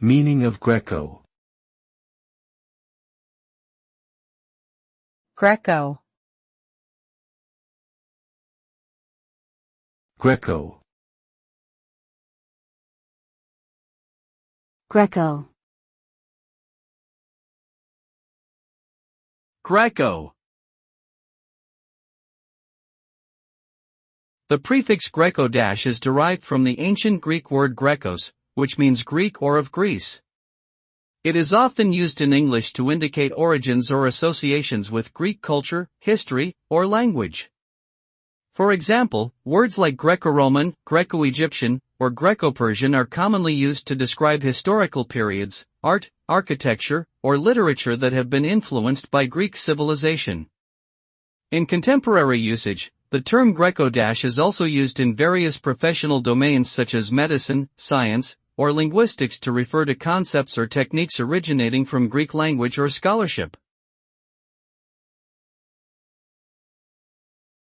Meaning of Greco. Greco. Greco. Greco. Greco. The prefix Greco- is derived from the ancient Greek word Grekos, which means Greek or of Greece. It is often used in English to indicate origins or associations with Greek culture, history, or language. For example, words like Greco-Roman, Greco-Egyptian, or Greco-Persian are commonly used to describe historical periods, art, architecture, or literature that have been influenced by Greek civilization. In contemporary usage, the term Greco- is also used in various professional domains such as medicine, science, or linguistics to refer to concepts or techniques originating from Greek language or scholarship.